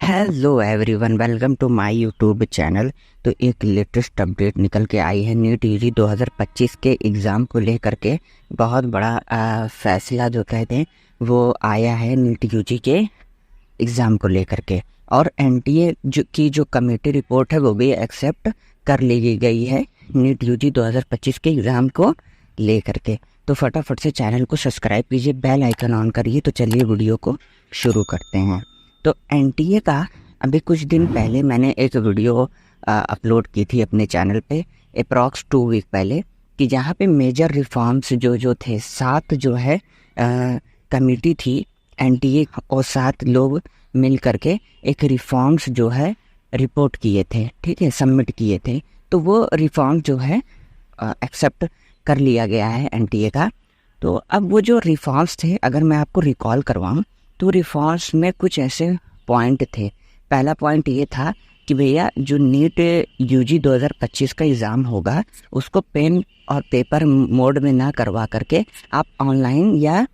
Hello everyone, welcome to my YouTube channel. तो एक latest update निकल के आई है नीट यूजी 2025 के एग्ज़ाम को लेकर के। बहुत बड़ा फैसला जो कहते हैं वो आया है नीट यूजी के एग्ज़ाम को लेकर के। और एनटीए की जो कमेटी रिपोर्ट है वो भी एक्सेप्ट कर ली गई है नीट यूजी 2025 के एग्ज़ाम को लेकर के। तो फटाफट से चैनल को सब्सक्राइब कीजिए, बेल आइकन ऑन करिए। तो चलिए वीडियो को शुरू करते हैं। तो एनटीए का अभी कुछ दिन पहले मैंने एक वीडियो अपलोड की थी अपने चैनल पे अप्रॉक्स 2 वीक पहले, कि जहाँ पे मेजर रिफॉर्म्स जो थे 7 जो है कमेटी थी एनटीए और 7 लोग मिल करके एक रिफॉर्म्स जो है रिपोर्ट किए थे, ठीक है, सबमिट किए थे। तो वो रिफॉर्म जो है एक्सेप्ट कर लिया गया है एनटीए का। तो अब वो जो रिफॉर्म्स थे, अगर मैं आपको रिकॉल करवाऊँ तो रिफॉर्म्स में कुछ ऐसे पॉइंट थे। पहला पॉइंट ये था कि भैया जो नीट यूजी 2025 का एग्ज़ाम होगा उसको पेन और पेपर मोड में ना करवा करके आप ऑनलाइन या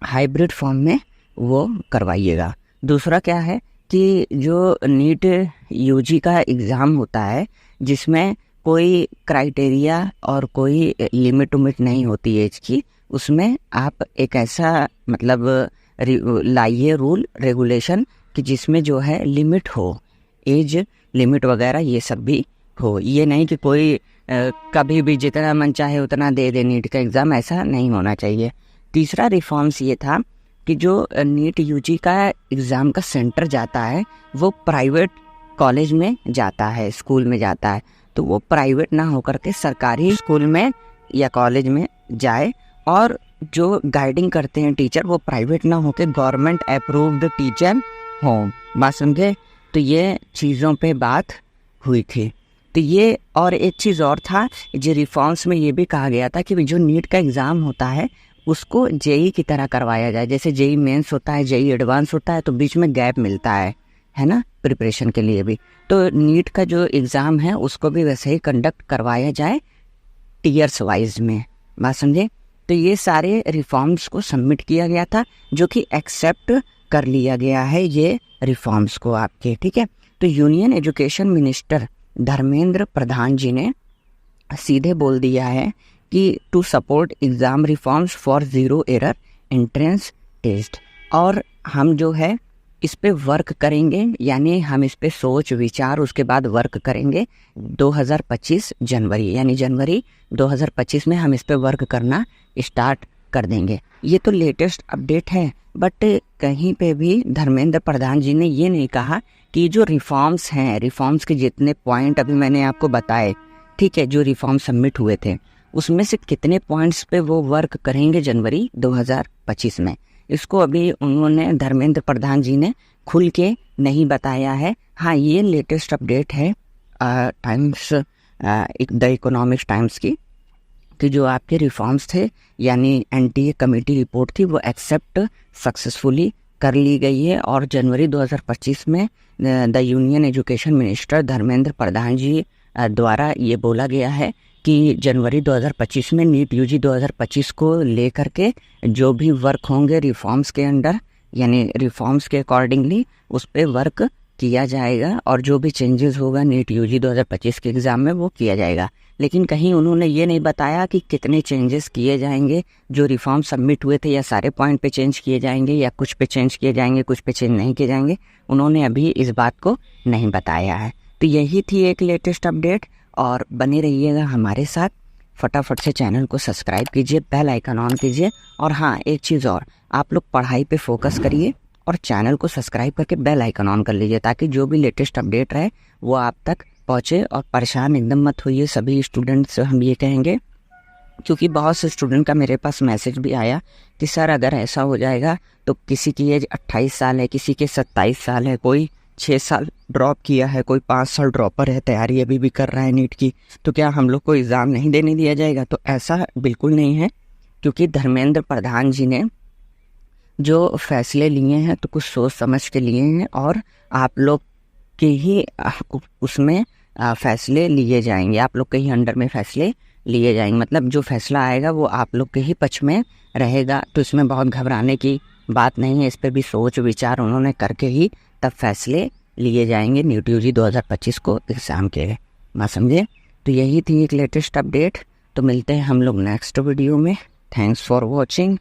हाइब्रिड फॉर्म में वो करवाइएगा। दूसरा क्या है कि जो नीट यूजी का एग्ज़ाम होता है जिसमें कोई क्राइटेरिया और कोई लिमिट उमिट नहीं होती एज की, उसमें आप एक ऐसा मतलब लाइए रूल रेगुलेशन कि जिसमें जो है लिमिट हो, एज लिमिट वगैरह ये सब भी हो। ये नहीं कि कोई कभी भी जितना मन चाहे उतना दे दे नीट का एग्ज़ाम, ऐसा नहीं होना चाहिए। तीसरा रिफॉर्म्स ये था कि जो नीट यूजी का एग्ज़ाम का सेंटर जाता है वो प्राइवेट कॉलेज में जाता है, स्कूल में जाता है। तो वो प्राइवेट ना होकर के सरकारी स्कूल में या कॉलेज में जाए, और जो गाइडिंग करते हैं टीचर वो प्राइवेट ना होकर गवर्नमेंट अप्रूव्ड टीचर हों। बात समझे? तो ये चीज़ों पे बात हुई थी। तो ये और एक चीज़ और था, जो रिफॉर्म्स में ये भी कहा गया था कि जो नीट का एग्ज़ाम होता है उसको जेई की तरह करवाया जाए। जैसे जेई मेंस होता है, जेई एडवांस होता है, तो बीच में गैप मिलता है ना, प्रिपरेशन के लिए भी। तो नीट का जो एग्ज़ाम है उसको भी वैसे ही कंडक्ट करवाया जाए टीयर्स वाइज में। बात समझे? तो ये सारे रिफॉर्म्स को सबमिट किया गया था जो कि एक्सेप्ट कर लिया गया है ये रिफॉर्म्स को आपके, ठीक है। तो union education minister Dharmendra Pradhan ji ने सीधे बोल दिया है कि to support exam reforms for zero error entrance test. और हम जो है इस पे वर्क करेंगे, यानी हम इस पे सोच विचार उसके बाद वर्क करेंगे 2025 जनवरी, यानी जनवरी 2025 में हम इस पे वर्क करना स्टार्ट कर देंगे। ये तो लेटेस्ट अपडेट है, बट कहीं पे भी धर्मेंद्र प्रधान जी ने ये नहीं कहा कि जो रिफॉर्म्स हैं, रिफॉर्म्स के जितने पॉइंट अभी मैंने आपको बताए, ठीक है, जो रिफॉर्म सबमिट हुए थे उसमें से कितने पॉइंट्स पे वो वर्क करेंगे जनवरी 2025 में, इसको अभी उन्होंने धर्मेंद्र प्रधान जी ने खुल के नहीं बताया है। हाँ, ये लेटेस्ट अपडेट है टाइम्स द इकोनॉमिक्स टाइम्स की, कि जो आपके रिफॉर्म्स थे यानी एनटीए कमेटी रिपोर्ट थी वो एक्सेप्ट सक्सेसफुली कर ली गई है। और जनवरी 2025 में the union education minister Dharmendra Pradhan ji द्वारा ये बोला गया है कि जनवरी 2025 में नीट यूजी 2025 को लेकर के जो भी वर्क होंगे रिफॉर्म्स के अंडर, यानी रिफॉर्म्स के अकॉर्डिंगली उस पर वर्क किया जाएगा, और जो भी चेंजेस होगा नीट यूजी 2025 के एग्ज़ाम में वो किया जाएगा। लेकिन कहीं उन्होंने ये नहीं बताया कि कितने चेंजेस किए जाएंगे, जो रिफॉर्म सबमिट हुए थे या सारे पॉइंट पे चेंज किए जाएंगे या कुछ पे चेंज किए जाएंगे, कुछ पे चेंज नहीं किए जाएंगे। उन्होंने अभी इस बात को नहीं बताया है। तो यही थी एक लेटेस्ट अपडेट, और बने रहिएगा हमारे साथ। फटाफट से चैनल को सब्सक्राइब कीजिए, बेल आइकन ऑन कीजिए। और हाँ, एक चीज़ और, आप लोग पढ़ाई पे फोकस करिए और चैनल को सब्सक्राइब करके बेल आइकन ऑन कर लीजिए, ताकि जो भी लेटेस्ट अपडेट रहे वो आप तक पहुँचे। और परेशान एकदम मत होइए सभी स्टूडेंट्स, हम ये कहेंगे, क्योंकि बहुत से स्टूडेंट का मेरे पास मैसेज भी आया कि सर अगर ऐसा हो जाएगा तो किसी की एज 28 साल है, किसी के 27 साल है, कोई 6 साल ड्रॉप किया है, कोई 5 साल ड्रॉपर है, तैयारी अभी भी कर रहा है नीट की, तो क्या हम लोग को एग्ज़ाम नहीं देने दिया जाएगा? तो ऐसा बिल्कुल नहीं है, क्योंकि धर्मेंद्र प्रधान जी ने जो फैसले लिए हैं तो कुछ सोच समझ के लिए हैं, और आप लोग के ही उसमें फैसले लिए जाएंगे, आप लोग के ही अंडर में फैसले लिए जाएंगे। मतलब जो फैसला आएगा वो आप लोग के ही पक्ष में रहेगा। तो इसमें बहुत घबराने की बात नहीं है, इस पर भी सोच विचार उन्होंने करके ही तब फैसले लिए जाएंगे नीट यूजी 2025 को एग्ज़ाम के। बात समझे? तो यही थी एक लेटेस्ट अपडेट। तो मिलते हैं हम लोग नेक्स्ट वीडियो में। Thanks for watching.